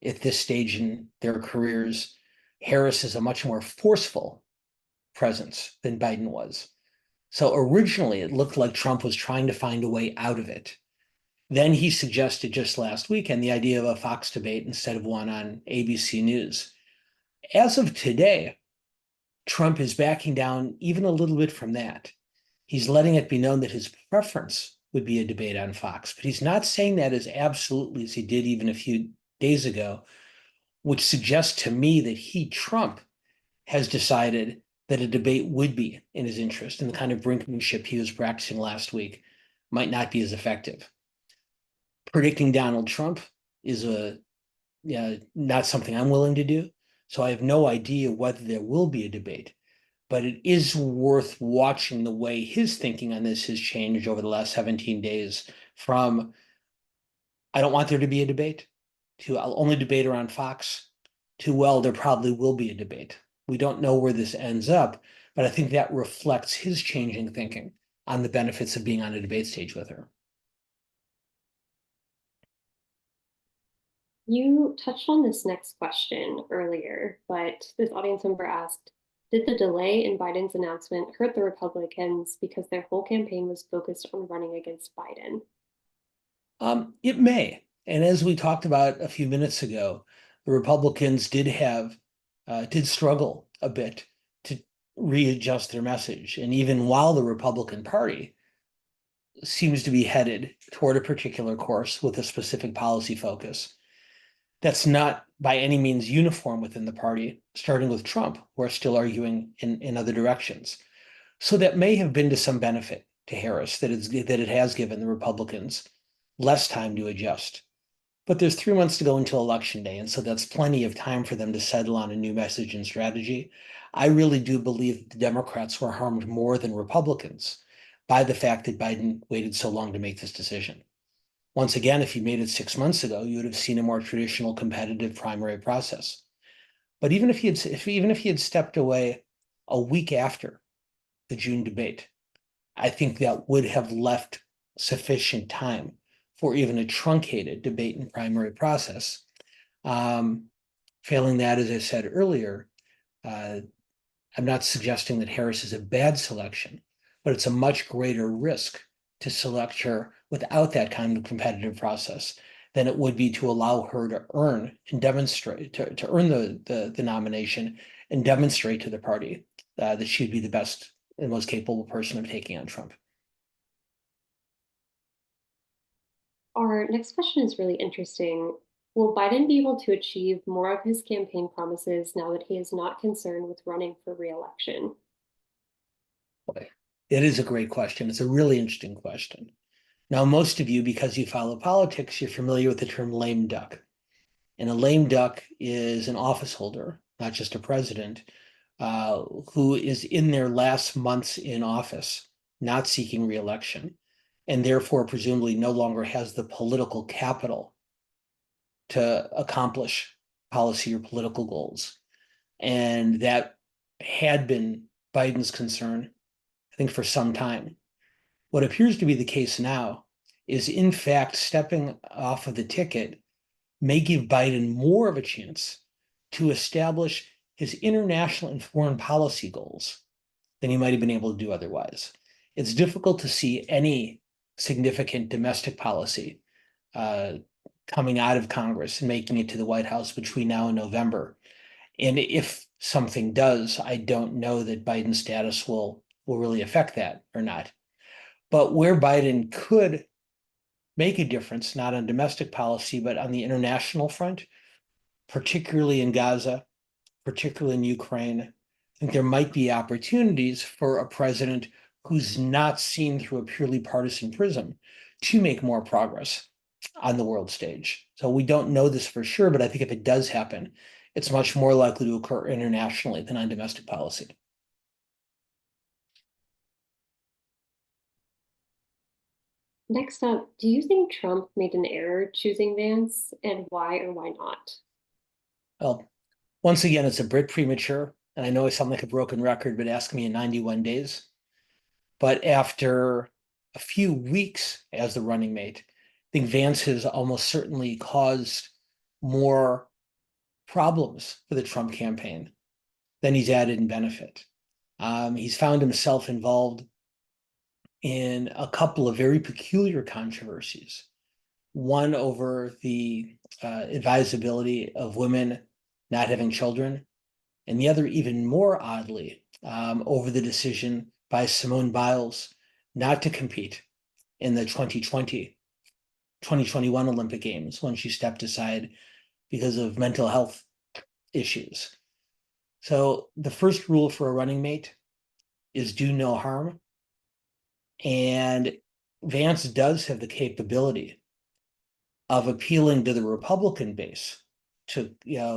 at this stage in their careers, Harris is a much more forceful presence than Biden was. So originally, it looked like Trump was trying to find a way out of it. Then he suggested just last weekend the idea of a Fox debate instead of one on ABC News. As of today, Trump is backing down even a little bit from that. He's letting it be known that his preference would be a debate on Fox, but he's not saying that as absolutely as he did even a few days ago, which suggests to me that he, Trump, has decided that a debate would be in his interest, and the kind of brinkmanship he was practicing last week might not be as effective. Predicting Donald Trump is not something I'm willing to do, so I have no idea whether there will be a debate, but it is worth watching the way his thinking on this has changed over the last 17 days from I don't want there to be a debate to I'll only debate around Fox to well, there probably will be a debate. We don't know where this ends up, but I think that reflects his changing thinking on the benefits of being on a debate stage with her. You touched on this next question earlier, but this audience member asked, did the delay in Biden's announcement hurt the Republicans because their whole campaign was focused on running against Biden? It may. And as we talked about a few minutes ago, the Republicans did struggle a bit to readjust their message. And even while the Republican Party seems to be headed toward a particular course with a specific policy focus, that's not by any means uniform within the party, starting with Trump, who are still arguing in other directions. So that may have been to some benefit to Harris, that it has given the Republicans less time to adjust. But there's 3 months to go until Election Day, and so that's plenty of time for them to settle on a new message and strategy. I really do believe that the Democrats were harmed more than Republicans by the fact that Biden waited so long to make this decision. Once again, if you made it 6 months ago, you would have seen a more traditional competitive primary process. But even if he had stepped away a week after the June debate, I think that would have left sufficient time for even a truncated debate and primary process. Failing that, as I said earlier, I'm not suggesting that Harris is a bad selection, but it's a much greater risk to select her without that kind of competitive process than it would be to allow her to earn and demonstrate to earn the nomination and demonstrate to the party that she'd be the best and most capable person of taking on Trump. Our next question is really interesting. Will Biden be able to achieve more of his campaign promises now that he is not concerned with running for re-election? Boy, it is a great question. It's a really interesting question. Now, most of you, because you follow politics, you're familiar with the term lame duck. And a lame duck is an office holder, not just a president, who is in their last months in office, not seeking re-election, and therefore presumably no longer has the political capital to accomplish policy or political goals. And that had been Biden's concern, I think, for some time. What appears to be the case now is, in fact, stepping off of the ticket may give Biden more of a chance to establish his international and foreign policy goals than he might have been able to do otherwise. It's difficult to see any significant domestic policy coming out of Congress and making it to the White House between now and November. And if something does, I don't know that Biden's status will really affect that or not. But where Biden could make a difference, not on domestic policy, but on the international front, particularly in Gaza, particularly in Ukraine, I think there might be opportunities for a president who's not seen through a purely partisan prism to make more progress on the world stage. So we don't know this for sure, but I think if it does happen, it's much more likely to occur internationally than on domestic policy. Next up, do you think Trump made an error choosing Vance, and why or why not? Well, once again, it's a bit premature, and I know I sound like a broken record, but ask me in 91 days. But after a few weeks as the running mate, I think Vance has almost certainly caused more problems for the Trump campaign than he's added in benefit. He's found himself involved in a couple of very peculiar controversies one over the advisability of women not having children, and the other, even more oddly, over the decision by Simone Biles not to compete in the 2021 Olympic Games when she stepped aside because of mental health issues. So the first rule for a running mate is do no harm. And Vance does have the capability of appealing to the Republican base, to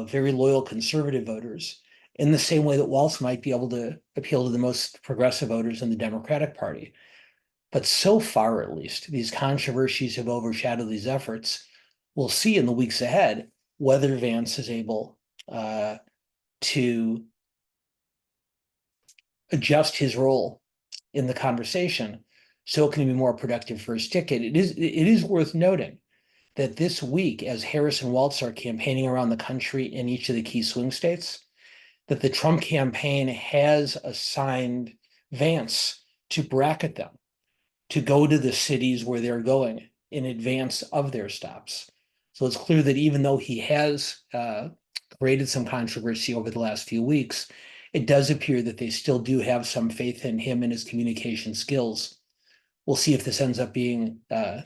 very loyal conservative voters, in the same way that Walz might be able to appeal to the most progressive voters in the Democratic Party. But so far, at least, these controversies have overshadowed these efforts. We'll see in the weeks ahead whether Vance is able to adjust his role in the conversation so it can be more productive for his ticket. It is worth noting that this week, as Harris and Walz are campaigning around the country in each of the key swing states, that the Trump campaign has assigned Vance to bracket them, to go to the cities where they're going in advance of their stops. So it's clear that even though he has created some controversy over the last few weeks, it does appear that they still do have some faith in him and his communication skills. We'll see if this ends up being a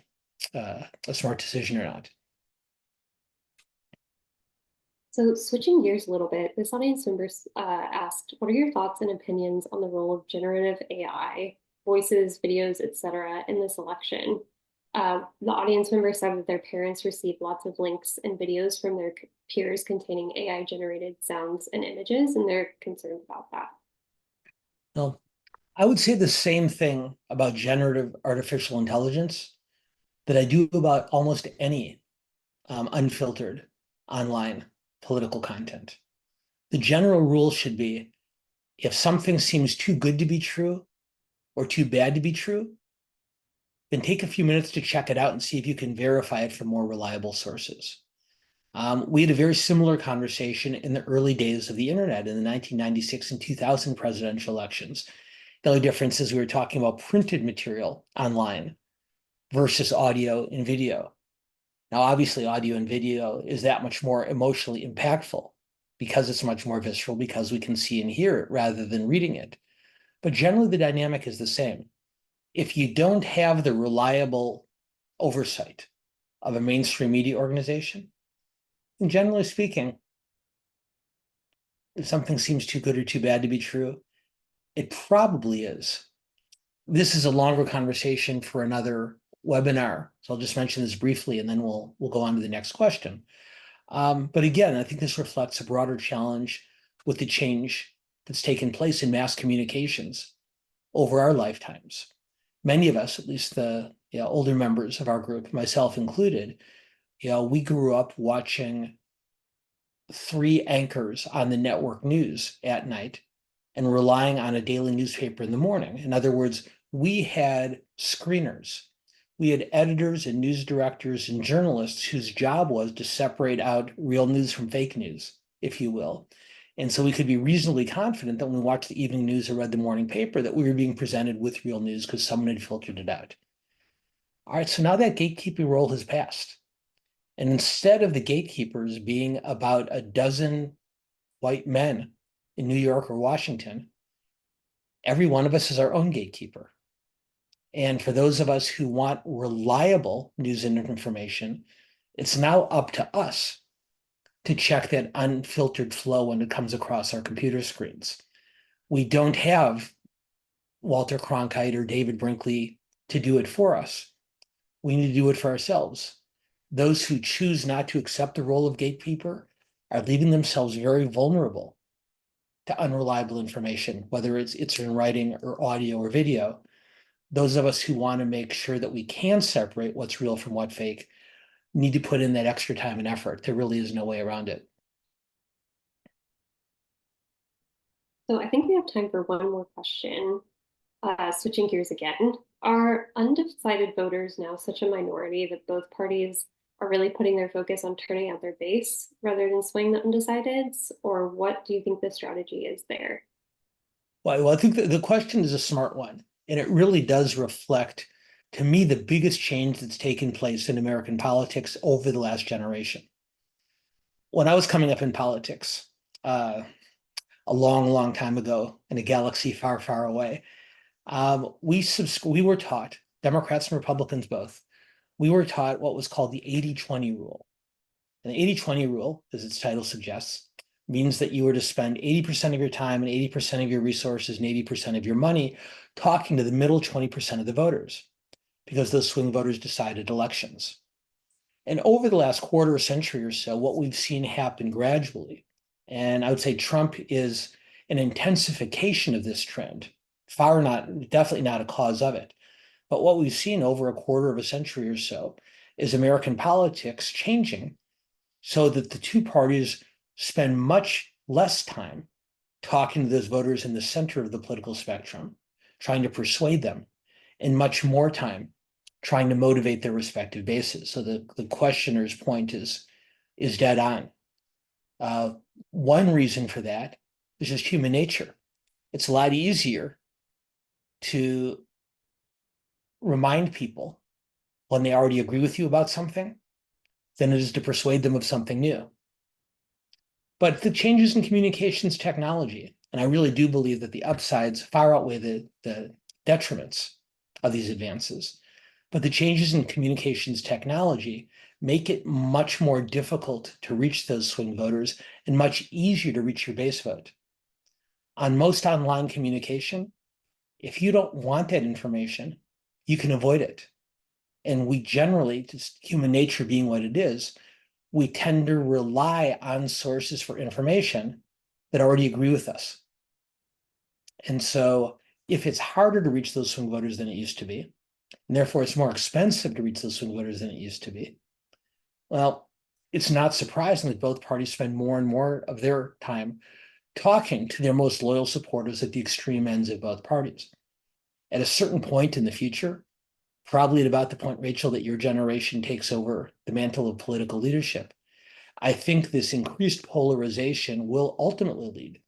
smart decision or not. So switching gears a little bit, this audience member asked, what are your thoughts and opinions on the role of generative AI, voices, videos, etc., in this election? The audience member said that their parents received lots of links and videos from their peers containing AI-generated sounds and images, and they're concerned about that. Well, I would say the same thing about generative artificial intelligence that I do about almost any unfiltered online political content. The general rule should be, if something seems too good to be true or too bad to be true, then take a few minutes to check it out and see if you can verify it from more reliable sources. We had a very similar conversation in the early days of the internet in the 1996 and 2000 presidential elections. The only difference is we were talking about printed material online versus audio and video. Now, obviously, audio and video is that much more emotionally impactful because it's much more visceral, because we can see and hear it rather than reading it. But generally, the dynamic is the same. If you don't have the reliable oversight of a mainstream media organization, then generally speaking, if something seems too good or too bad to be true, it probably is. This is a longer conversation for another webinar, so I'll just mention this briefly, and then we'll go on to the next question. But again, I think this reflects a broader challenge with the change that's taken place in mass communications over our lifetimes. Many of us, at least the older members of our group, myself included, we grew up watching 3 anchors on the network news at night and relying on a daily newspaper in the morning. In other words, we had screeners. We had editors and news directors and journalists whose job was to separate out real news from fake news, if you will. And so we could be reasonably confident that when we watched the evening news or read the morning paper, that we were being presented with real news because someone had filtered it out. All right, so now that gatekeeping role has passed. And instead of the gatekeepers being about a dozen white men in New York or Washington, every one of us is our own gatekeeper. And for those of us who want reliable news and information, it's now up to us to check that unfiltered flow when it comes across our computer screens. We don't have Walter Cronkite or David Brinkley to do it for us. We need to do it for ourselves. Those who choose not to accept the role of gatekeeper are leaving themselves very vulnerable to unreliable information, whether it's in writing or audio or video. Those of us who want to make sure that we can separate what's real from what's fake need to put in that extra time and effort. There really is no way around it. So I think we have time for one more question. Switching gears again, are undecided voters now such a minority that both parties are really putting their focus on turning out their base rather than swaying the undecideds? Or what do you think the strategy is there? Well, I think the question is a smart one, and it really does reflect to me, the biggest change that's taken place in American politics over the last generation. When I was coming up in politics, a long, long time ago in a galaxy far, far away, we were taught, Democrats and Republicans both, we were taught what was called the 80-20 rule. And the 80-20 rule, as its title suggests, means that you were to spend 80% of your time and 80% of your resources and 80% of your money talking to the middle 20% of the voters, because those swing voters decided elections. And over the last quarter century or so, what we've seen happen gradually, and I would say Trump is an intensification of this trend, definitely not a cause of it. But what we've seen over a quarter of a century or so is American politics changing so that the two parties spend much less time talking to those voters in the center of the political spectrum, trying to persuade them, and much more time trying to motivate their respective bases. So the questioner's point is dead on. One reason for that is just human nature. It's a lot easier to remind people when they already agree with you about something than it is to persuade them of something new. But the changes in communications technology, and I really do believe that the upsides far outweigh the detriments of these advances, but the changes in communications technology make it much more difficult to reach those swing voters and much easier to reach your base vote. On most online communication, if you don't want that information, you can avoid it. And we generally, just human nature being what it is, we tend to rely on sources for information that already agree with us. And so if it's harder to reach those swing voters than it used to be, and therefore it's more expensive to reach those swing voters than it used to be, well, it's not surprising that both parties spend more and more of their time talking to their most loyal supporters at the extreme ends of both parties. At a certain point in the future, probably at about the point, Rachel, that your generation takes over the mantle of political leadership, I think this increased polarization will ultimately lead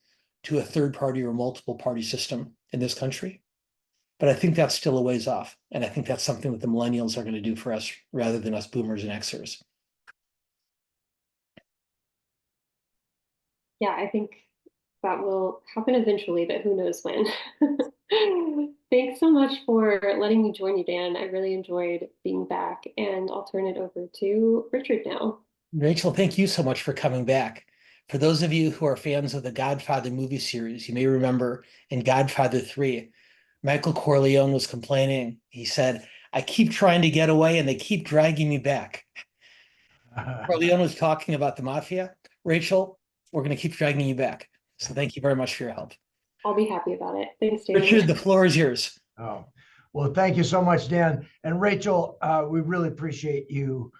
to a third party or multiple party system in this country. But I think that's still a ways off. And I think that's something that the millennials are going to do for us rather than us boomers and Xers. Yeah, I think that will happen eventually, but who knows when. Thanks so much for letting me join you, Dan. I really enjoyed being back, and I'll turn it over to Richard now. Rachel, thank you so much for coming back. For those of you who are fans of the Godfather movie series, you may remember in Godfather 3, Michael Corleone was complaining. He said, "I keep trying to get away and they keep dragging me back." Corleone was talking about the mafia. Rachel, we're going to keep dragging you back. So thank you very much for your help. I'll be happy about it. Thanks, Dan. Richard, the floor is yours. Oh, well, thank you so much, Dan. And Rachel, we really appreciate you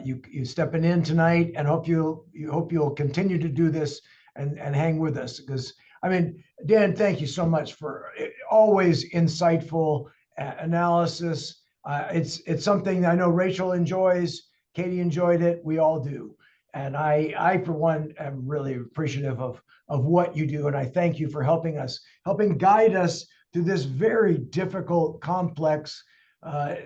you stepping in tonight, and hope you'll continue to do this and hang with us, because I mean, Dan, thank you so much for always insightful analysis. It's something I know Rachel enjoys, Katie enjoyed it, we all do. And I for one am really appreciative of what you do, and I thank you for helping guide us through this very difficult, complex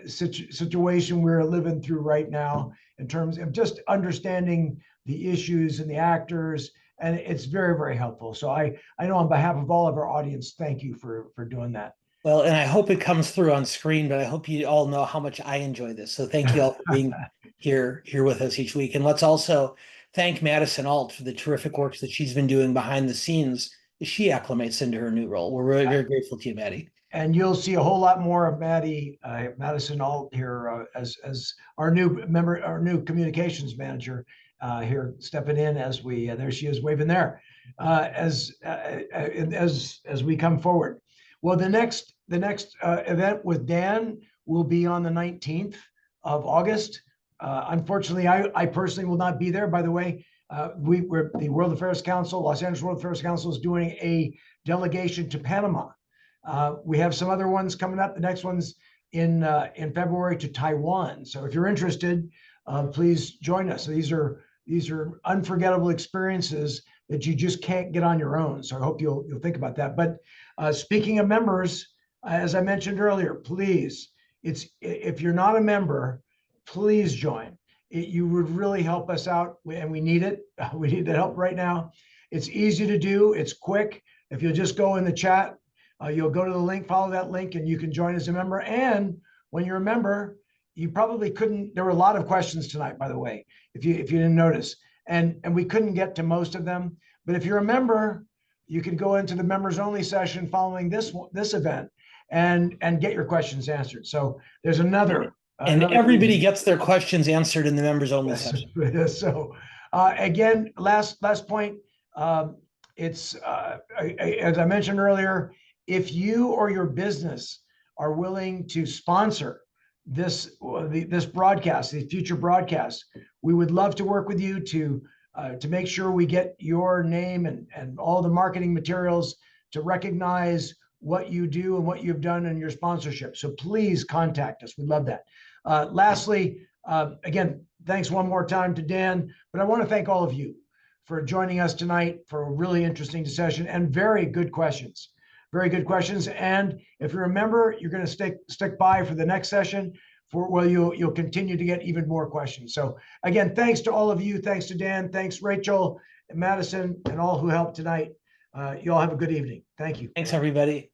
situation we're living through right now, in terms of just understanding the issues and the actors, and it's very, very helpful. So I know on behalf of all of our audience, thank you for doing that. Well, and I hope it comes through on screen, but I hope you all know how much I enjoy this. So thank you all for being here with us each week. And let's also thank Madison Alt for the terrific work that she's been doing behind the scenes as she acclimates into her new role. We're really very grateful to you, Maddie. And you'll see a whole lot more of Madison Alt here as our new member, our new communications manager here, stepping in as we there she is waving there as we come forward. Well, the next event with Dan will be on the 19th of August. Unfortunately, I personally will not be there. By the way, we're the World Affairs Council, Los Angeles World Affairs Council, is doing a delegation to Panama. We have some other ones coming up. The next one's in February to Taiwan. So if you're interested, please join us. So these are unforgettable experiences that you just can't get on your own. So I hope you'll think about that. But speaking of members, as I mentioned earlier, please, if you're not a member, please join. You would really help us out, and we need it. We need the help right now. It's easy to do. It's quick. If you'll just go in the chat, you'll go to the link, follow that link, and you can join as a member. And when you're a member, you probably couldn't. There were a lot of questions tonight, by the way, if you didn't notice, and we couldn't get to most of them. But if you're a member, you can go into the members only session following this event and get your questions answered. So there's another. And everybody gets their questions answered in the members only Yes. session. So again, last point. It's as I mentioned earlier, if you or your business are willing to sponsor this broadcast, these future broadcasts, we would love to work with you to make sure we get your name and all the marketing materials to recognize what you do and what you've done in your sponsorship. So please contact us. We'd love that. Lastly, again, thanks one more time to Dan, but I want to thank all of you for joining us tonight for a really interesting discussion and very good questions. Very good questions. And if you're a member, you're going to stick by for the next session where you'll continue to get even more questions. So again, thanks to all of you. Thanks to Dan. Thanks, Rachel, and Madison, and all who helped tonight. You all have a good evening. Thank you. Thanks, everybody.